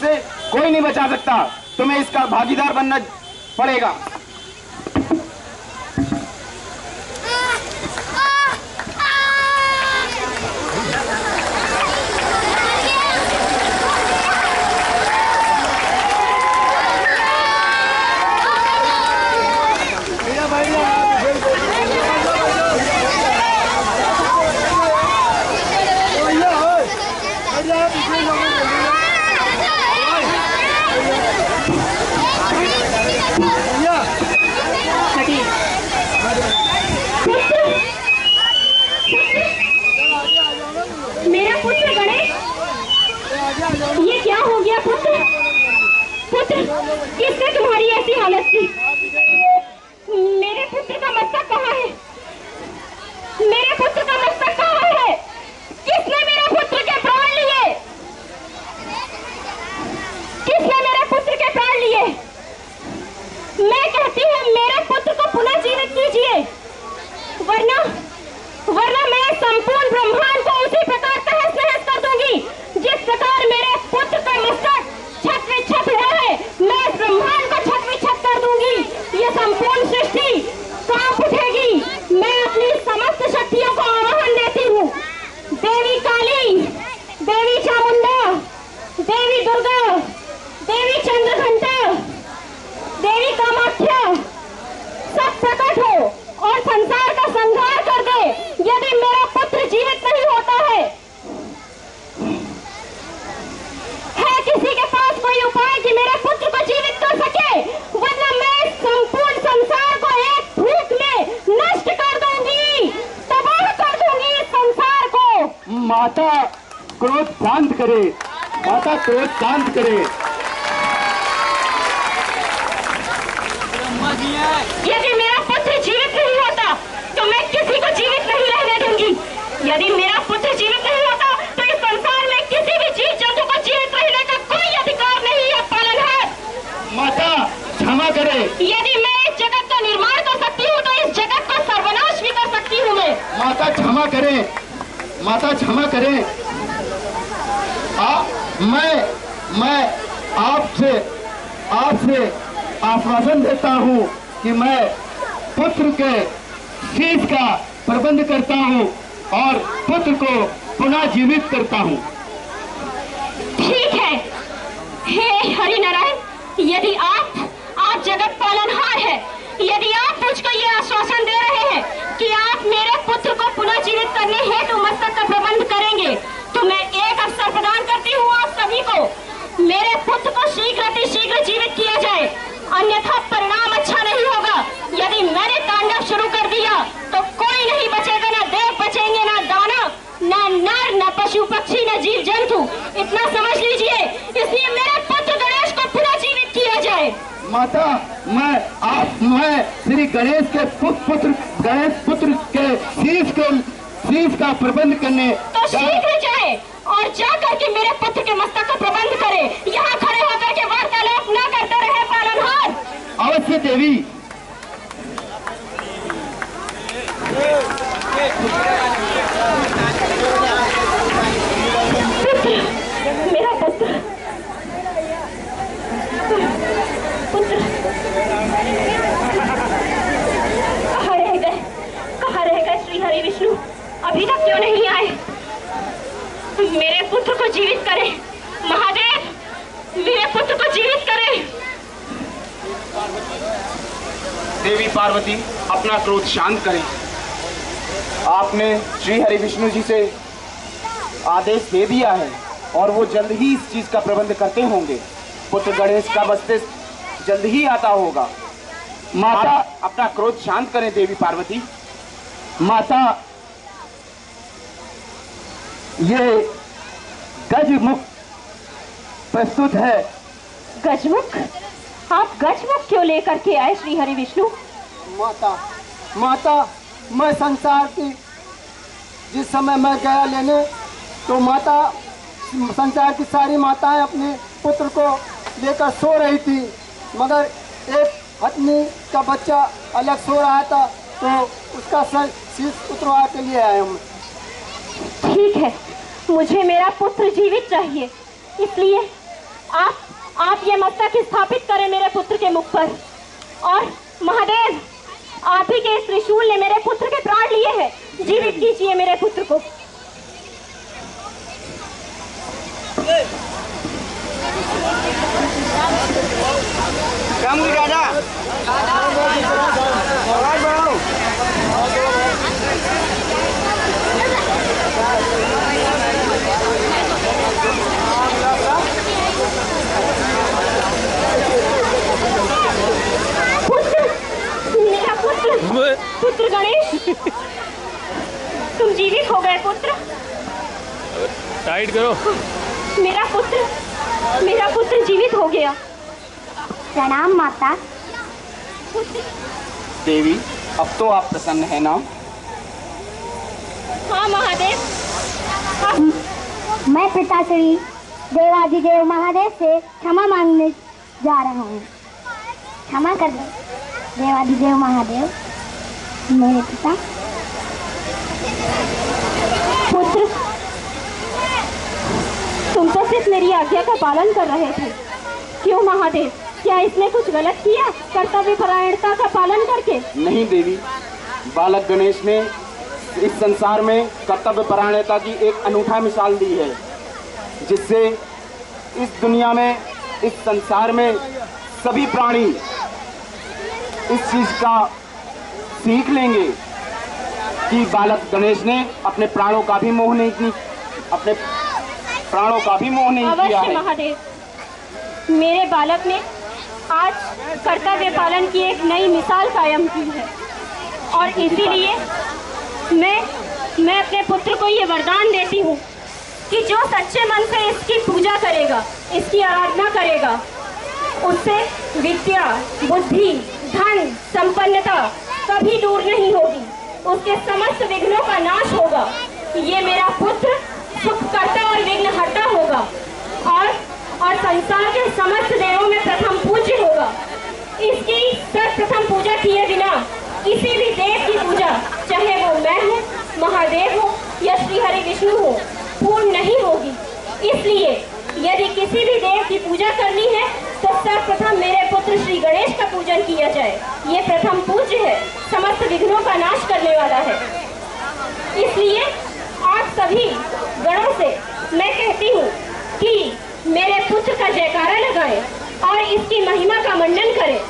से कोई नहीं बचा सकता। तुम्हें इसका भागीदार बनना पड़ेगा। ये क्या हो गया पुत्र? पुत्र, किसने तुम्हारी ऐसी हालत की? मेरे पुत्र का मस्तक कहाँ है? मेरे पुत्र का मस्तक कहाँ है? किसने मेरे पुत्र के प्राण लिए? किसने मेरे पुत्र के प्राण लिए? मैं कहती हूँ मेरे पुत्र को पुनः जीवित कीजिए, वरना मैं संपूर्ण ब्रह्मांड को उसी प्रकार तहस नहस कर दूंगी जिस प्रकार मेरे पुत्र का मस्तक छत विछत हुआ है। मैं इस ब्रह्मांड को छत विछत कर दूंगी। ये संपूर्ण सृष्टि कांप उठेगी। मैं अपनी समस्त शक्तियों को आह्वान देती हूँ। देवी काली, देवी चामुंडा, देवी दुर्गा, देवी चंद्रघंटा, देवी कामाख्या, सब प्रकट हो और संसार का संहार कर दे यदि मेरा पुत्र जीवित नहीं होता है। किसी के पास कोई उपाय कि मेरे पुत्र को जीवित कर सके, वरना मैं संपूर्ण संसार को एक फूंक में नष्ट कर दूंगी, तबाह कर दूंगी इस संसार को। माता क्रोध शांत करे, माता क्रोध शांत करे। यदि मेरा पुत्र जीवित नहीं होता तो मैं किसी को जीवित नहीं रहने दूंगी। यदि मेरा पुत्र जीवित नहीं होता तो इस संसार में किसी भी जीव जंतु को जीवित रहने का कोई अधिकार नहीं है। पालनहार माता क्षमा करे। यदि मैं इस जगत का निर्माण कर सकती हूँ तो इस जगत को सर्वनाश भी कर सकती हूँ मैं। माता क्षमा करें, माता क्षमा करें। मैं आपसे आश्वासन देता हूँ कि मैं पुत्र के शीश का प्रबंध करता हूँ और पुत्र को पुनः जीवित करता हूँ। ठीक है। हे हरि नारायण, यदि आप जगत पालनहार है, यदि आप मुझको ये आश्वासन दे रहे हैं कि आप मेरे पुत्र को पुनः जीवित करने हेतु मस्तक का प्रबंध करेंगे, तो मैं एक अवसर प्रदान करती हूँ आप सभी को। मेरे पुत्र को शीघ्र जीवित किया जाए, अन्यथा परिणाम अच्छा नहीं होगा। यदि मैंने तांडव शुरू कर दिया तो कोई नहीं बचेगा, ना देव बचेंगे, ना दानव, ना नर, ना पशु पक्षी, ना जीव जंतु। इतना समझ लीजिए। इसलिए मेरे पुत्र गणेश को पुनः जीवित किया जाए। माता मैं श्री गणेश के पुत्र के शीश का प्रबंध करने तो शीघ्र जाए और जाकर के मेरे पुत्र के मस्तक का प्रबंध करे। यहाँ खड़े होकर के वार्तालाप न करते रहे पालनहार। अवश्य देवी। मेरा पुत्र कहाँ रह गए श्री हरि विष्णु? अभी तक क्यों नहीं आए? मेरे पुत्र को जीवित करें महादेव, मेरे पुत्र को जीवित करें। देवी पार्वती, अपना क्रोध शांत करें। आपने श्री हरि विष्णु जी से आदेश दे दिया है और वो जल्द ही इस चीज का प्रबंध करते होंगे। पुत्र गणेश का मस्तिष्क जल्द ही आता होगा। माता अपना क्रोध शांत करें। देवी पार्वती, माता ये गजमुख प्रस्तुत है। गजमुख? आप गजमुख क्यों लेकर के आए श्री हरि विष्णु? माता मैं संसार की जिस समय मैं गया लेने तो माता संसार की सारी माताएं अपने पुत्र को लेकर सो रही थी, मगर एक हथनी का बच्चा अलग सो रहा था तो उसका शीश उतरवा के लिए आए हम। ठीक है, मुझे मेरा पुत्र जीवित चाहिए, इसलिए आप ये मस्तक स्थापित करें मेरे पुत्र के मुख पर। और महादेव, आप ही के इस त्रिशूल ने मेरे पुत्र के प्राण लिए हैं, जीवित कीजिए मेरे पुत्र को। पुत्र गणेश, तुम जीवित हो गए पुत्र। टाइट करो। मेरा पुत्र जीवित हो गया। प्रणाम माता। देवी, अब तो आप प्रसन्न है ना? हाँ महादेव। मैं पिताश्री देवाधिदेव महादेव से क्षमा मांगने जा रहा हूँ। क्षमा कर दो देवाधिदेव महादेव, मेरे पिता। पुत्र, तुम तो सिर्फ मेरी आज्ञा का पालन कर रहे थे। क्यों महादेव, क्या इसने कुछ गलत किया कर्तव्य परायणता का पालन करके? नहीं देवी, बालक गणेश ने इस संसार में कर्तव्य परायणता की एक अनूठा मिसाल दी है, जिससे इस दुनिया में, इस संसार में सभी प्राणी इस चीज का सीख लेंगे कि बालक गणेश ने अपने प्राणों का भी मोह नहीं किया है। महादेव, मेरे बालक ने आज कर्तव्य पालन की एक नई मिसाल कायम की है, और इसीलिए मैं अपने पुत्र को ये वरदान देती हूँ कि जो सच्चे मन से इसकी पूजा करेगा, इसकी आराधना करेगा, उससे विद्या, बुद्धि, धन, संपन्नता कभी दूर नहीं होगी। उसके समस्त विघ्नों का नाश होगा। ये मेरा पुत्र सुख करता और विघ्न हरता होगा, और संसार के समस्त देवों में प्रथम पूज्य होगा। इसकी सर्वप्रथम पूजा किए बिना किसी भी देव की पूजा, चाहे वो मैं हूँ, महादेव हो या श्री हरि विष्णु हो, पूर्ण नहीं होगी। इसलिए यदि किसी भी देव की पूजा करनी है तो सर्वप्रथम मेरे पुत्र श्री गणेश का पूजन किया जाए। ये प्रथम पूज्य है, समस्त विघ्नों का नाश करने वाला है। इसलिए आप सभी गणों से मैं कहती हूँ कि मेरे पुत्र का जयकारा लगाएं और इसकी महिमा का मंडन करें।